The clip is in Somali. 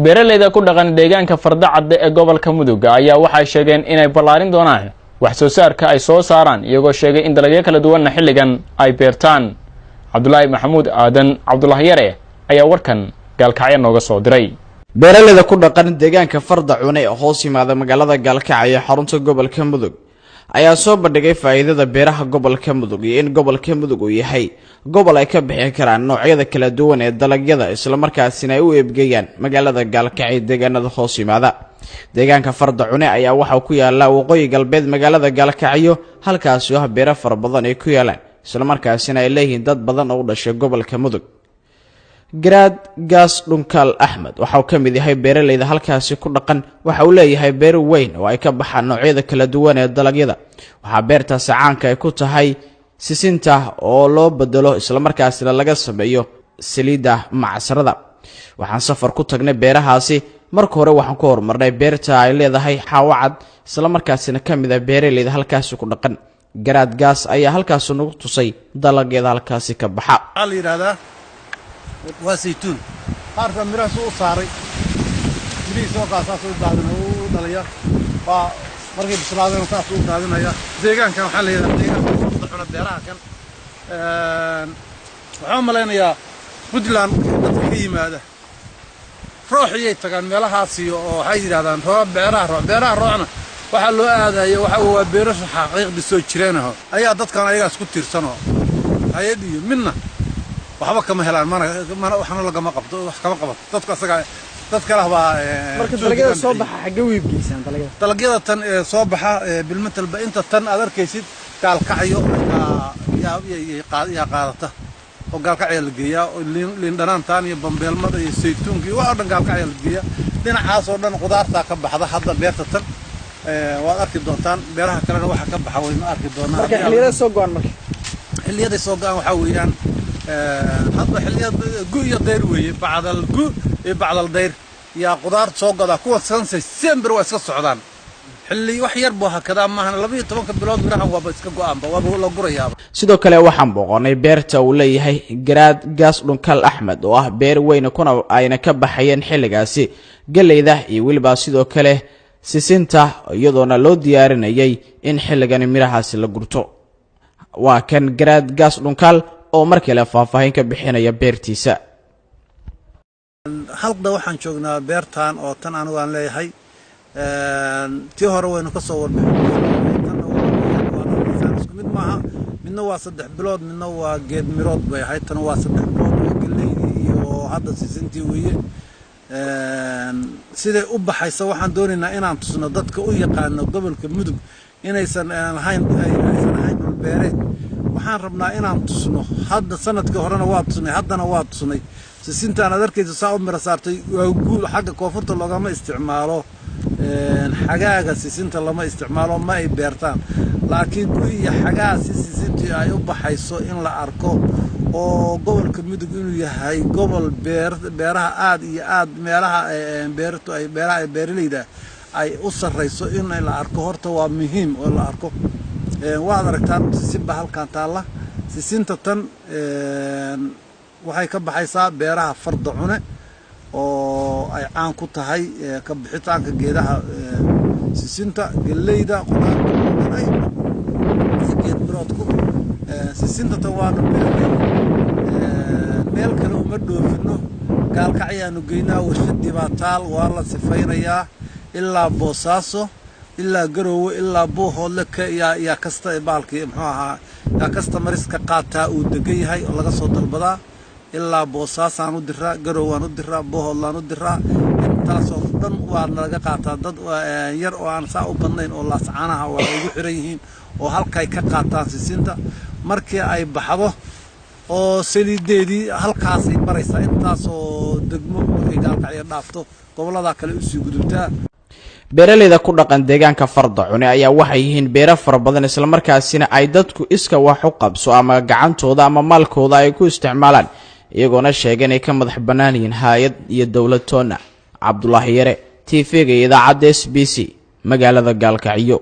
beeraleyda ku dhaqan deegaanka Farda Cadde ee gobolka Mudug ayaa waxay sheegeen inay ballaarin doonaan wax soo saarka ay soo saaraan iyagoo sheegay in dalagyo kala duwan xilligan ay beertaan. Cabdullaahi Maxamuud Aadan Cabdullaahi Yare ayaa warkan Gaalkacyo nooga soo diray. beeraleyda ku dhaqan deegaanka Farda Cune ee hoos yimaada magaalada Gaalkacyo xarunta gobolka Mudug ayaa soo bandhigay faa'iidada beeraha gobolka Mudug iyo in gobolka Mudug uu yahay gobol ay ka bixin karaan noocyada kala duwan ee dalagyada isla markaasina ay u eebgeeyaan magaalada Gaalkacyo deegaanada hoos yimaada. deegaanka Farda Cune ayaa waxa ku yaala waqooyi galbeed magaalada Gaalkacyo halkaas oo beero fara badan ay ku yaalaan isla markaasina ay leeyihiin dad badan oo u dhashay gobolka Mudug. Garaad Gaas Dhunkal Axmed waxa uu ka mid yahay beeraleyda halkaasi ku dhaqan waxa uu leeyahay beero weyn oo ay ka baxaan noocyada kala duwan ee dalagyada. waxa beertaasi caanka ay ku tahay sisinta oo loo bedelo isla markaasina laga sameeyo saliida macsarada. waxaan safar ku tagnay beerahaasi marka hore waxaan ku hormarnay beerta ay leedahay xawacad isla markaasina ka mid ah beeraleyda halkaasi ku dhaqan. Garaad Gaas ayaa halkaas nagu tusay dalagyada halkaasi ka baxa. واسيتون عارف ميراث سو صاري ميراث سو قاصا سو دادن او دليا با markay bislaadeen saas u daadinaya deegaankan waxa la yiraahdaa deegaanka xuna beeraha kan waxa maleenaya Puntland dadka ka yimaada rooxiyay tagaan meelahaas oo waxay yiraahdaan beeraha roocna waxa loo aadayo waxa waa beerasho xaqiiqdi soo jireenaho ayaa dadkan ayaga isku tiirsan oo hay'adiyo midna waxba kama helaan mana waxna lagama qabto wax kama qabato dadka asaga dadka lahba marka dalagyada soo baxa xagga weybgiisan dalagyada tan soo baxa bilmatalba inta tan aad arkaysid Gaalkacyo yaa qaadata oo Gaalkacyo la geeyaa oo liin dhanaantaan iyo bambeelmada iyo saytuunka iyo waxa dhan Gaalkacyo la geeyaa dhinacaas oo dhan qudaarta ka baxda hadda beerta tan waad arki doontaan beeraha kalena waxa ka baxa way ma arki doonaan marka xilliyada soo go'an xilliyada soo go'an waxa weeyaan hadda xilliyada gu'ya dayr weeye bacdal gu iyo bacdal dayr ya qudaar soo gada kuwa sanse December waa iska socdaan xilli wax yar boo hakada ma ahan 12 bilood mirahan waa iska go'aanba waa la gurayaaba. sidoo kale waxaan booqanay beerta uu leeyahay Garaad Gaas Dhunkal Axmed oo ah beer weyn kuna ayna ka baxayeen xilligaasi galeyda iyo waliba sidoo kale sisinta iyadoona loo diyaarinayay in xilligan mirahaasi la gurto. waa kan Garaad Gaas Dhunkal oo markale faahfaahin ka bixinaya beertiisa. halqda waxaan joognaa beertan oo tan anigu aan leeyahay tii hore waynu ka soo warbixinay tan waa isku mid maaha midna waa 3 bilood midna waa geed mirood bay ahayd tan waa 3 bilood oo galeeydi iyo hadda sisintii weeye sidee u baxaysa waxaan doonaynaa inaan tusno dadka u yaqaan gobolka Mudug inaysan ahayn dhul beereed waxaan rabnaa inaan tusno hadda sanadkii horena waa tusnay haddana waa tusnay sisintaan aad arkayso saa u mira saartay waa guul xagga koonfurta loogama isticmaalo xagaaga sisinta lama isticmaalo ma ay beertaan laakiin gu'iya xagaa sisintii ay u baxayso in la arko oo gobolka Mudug inuu yahay gobol beeraha aad iyo aad meelaha beertu ay beeraha beeraleyda ay u sarreyso in la arko horta waa muhiim oo la arko waad aragtaan sisinba halkan taala sisinta tan waxay ka baxaysaa beeraha Farda Cune oo ay caan ku tahay ka bixitaanka geedaha sisinta galeyda qudaarta ay geed miroodku sisinta tan waa meel kale uma dhoofino Gaalkacyaanu geynaa warshadii baa taal waa la sifaynayaa ilaa Boosaaso ilaa Garowe ilaa Buuhoodle ya kasta baalkii muxuu ahaa ya kasta mariska qaataa uu degan yahay oo laga soo dalbadaa ilaa Boosaaso aan u diraa Garowe aan u diraa Buuhoodle aan u diraa intaas oo dhan waa naga qaataa dad yar oo aan saa u badnayn oo laascaanaha waa ugu xiran yihiin oo halkay ka qaataan sisinta markii ay baxdo oo saliideedii halkaas ay maraysaa intaas oo degmo ay Gaalkacyo dhaafto gobolada kale u sii gudubtaa. beeraleyda ku dhaqan deegaanka Farda Cune ayaa waxay yihiin beero fara badan isla markaasina ay dadku iska wax u qabso ama gacantooda ama maalkooda ay ku isticmaalaan iyagoona sheegay inay ka madax bannaan yihiin hay'ad iyo dawlad toona. Cabdullaahi Yare TV-ga idaacadda SBC magaalada Gaalkacyo.